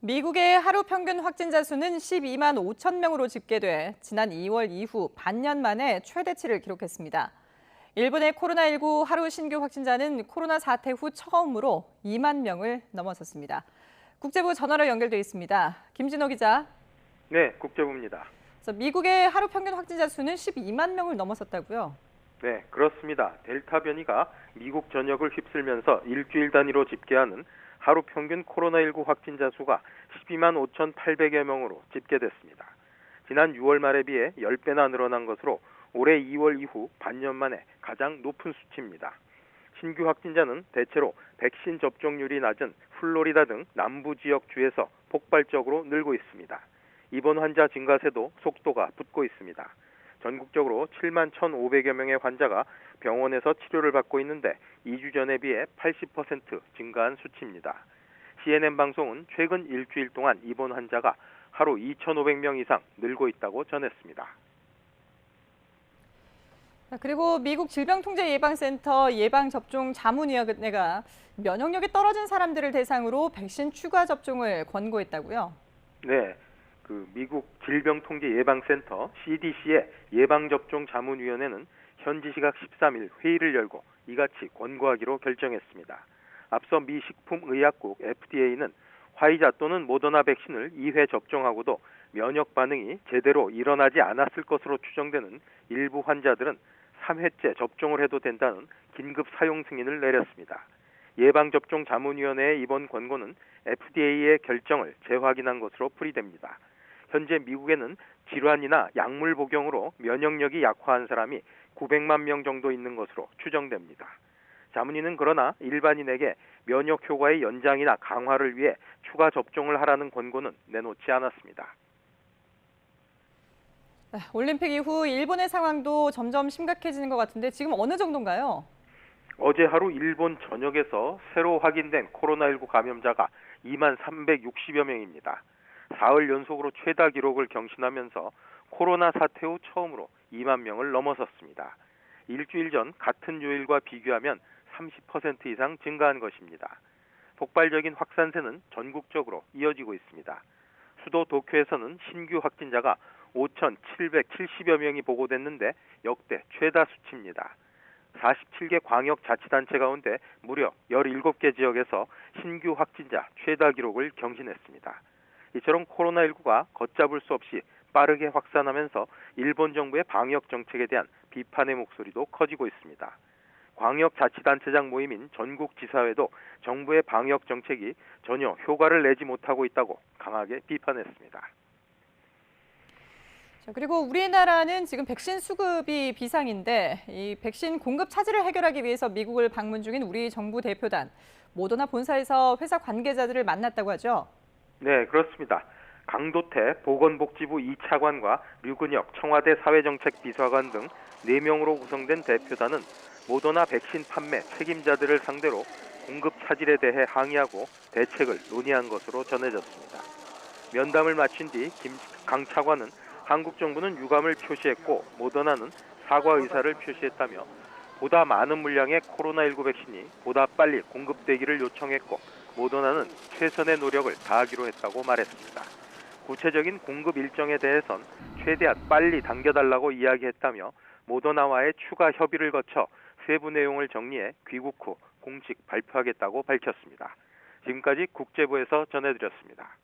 미국의 하루 평균 확진자 수는 12만 5천 명으로 집계돼 지난 2월 이후 반년 만에 최대치를 기록했습니다. 일본의 코로나19 하루 신규 확진자는 코로나 사태 후 처음으로 2만 명을 넘어섰습니다. 국제부 전화로 연결돼 있습니다. 김진호 기자. 네, 국제부입니다. 미국의 하루 평균 확진자 수는 12만 명을 넘어섰다고요? 네, 그렇습니다. 델타 변이가 미국 전역을 휩쓸면서 일주일 단위로 집계하는 하루 평균 코로나19 확진자 수가 12만 5,800여 명으로 집계됐습니다. 지난 6월 말에 비해 10배나 늘어난 것으로 올해 2월 이후 반년 만에 가장 높은 수치입니다. 신규 확진자는 대체로 백신 접종률이 낮은 플로리다 등 남부 지역 주에서 폭발적으로 늘고 있습니다. 입원 환자 증가세도 속도가 붙고 있습니다. 전국적으로 7만 1,500여 명의 환자가 병원에서 치료를 받고 있는데 2주 전에 비해 80% 증가한 수치입니다. CNN 방송은 최근 일주일 동안 입원 환자가 하루 2,500명 이상 늘고 있다고 전했습니다. 그리고 미국 질병통제예방센터 예방접종 자문위원회가 면역력이 떨어진 사람들을 대상으로 백신 추가 접종을 권고했다고요? 네, 미국 질병통제예방센터 CDC의 예방접종 자문위원회는 현지 시각 13일 회의를 열고 이같이 권고하기로 결정했습니다. 앞서 미 식품의약국 FDA는 화이자 또는 모더나 백신을 2회 접종하고도 면역 반응이 제대로 일어나지 않았을 것으로 추정되는 일부 환자들은 3회째 접종을 해도 된다는 긴급 사용 승인을 내렸습니다. 예방접종 자문위원회의 이번 권고는 FDA의 결정을 재확인한 것으로 풀이됩니다. 현재 미국에는 질환이나 약물 복용으로 면역력이 약화한 사람이 900만 명 정도 있는 것으로 추정됩니다. 자문위는 그러나 일반인에게 면역 효과의 연장이나 강화를 위해 추가 접종을 하라는 권고는 내놓지 않았습니다. 올림픽 이후 일본의 상황도 점점 심각해지는 것 같은데 지금 어느 정도인가요? 어제 하루 일본 전역에서 새로 확인된 코로나19 감염자가 2만 360여 명입니다. 사흘 연속으로 최다 기록을 경신하면서 코로나 사태 후 처음으로 2만 명을 넘어섰습니다. 일주일 전 같은 요일과 비교하면 30% 이상 증가한 것입니다. 폭발적인 확산세는 전국적으로 이어지고 있습니다. 수도 도쿄에서는 신규 확진자가 5,770여 명이 보고됐는데 역대 최다 수치입니다. 47개 광역자치단체 가운데 무려 17개 지역에서 신규 확진자 최다 기록을 경신했습니다. 이처럼 코로나19가 걷잡을 수 없이 빠르게 확산하면서 일본 정부의 방역 정책에 대한 비판의 목소리도 커지고 있습니다. 광역자치단체장 모임인 전국지사회도 정부의 방역 정책이 전혀 효과를 내지 못하고 있다고 강하게 비판했습니다. 그리고 우리나라는 지금 백신 수급이 비상인데 이 백신 공급 차질을 해결하기 위해서 미국을 방문 중인 우리 정부 대표단, 모더나 본사에서 회사 관계자들을 만났다고 하죠? 네, 그렇습니다. 강도태 보건복지부 2차관과 류근혁 청와대 사회정책비서관 등 4명으로 구성된 대표단은 모더나 백신 판매 책임자들을 상대로 공급 차질에 대해 항의하고 대책을 논의한 것으로 전해졌습니다. 면담을 마친 뒤 강 차관은 한국 정부는 유감을 표시했고 모더나는 사과 의사를 표시했다며 보다 많은 물량의 코로나19 백신이 보다 빨리 공급되기를 요청했고 모더나는 최선의 노력을 다하기로 했다고 말했습니다. 구체적인 공급 일정에 대해선 최대한 빨리 당겨달라고 이야기했다며 모더나와의 추가 협의를 거쳐 세부 내용을 정리해 귀국 후 공식 발표하겠다고 밝혔습니다. 지금까지 국제부에서 전해드렸습니다.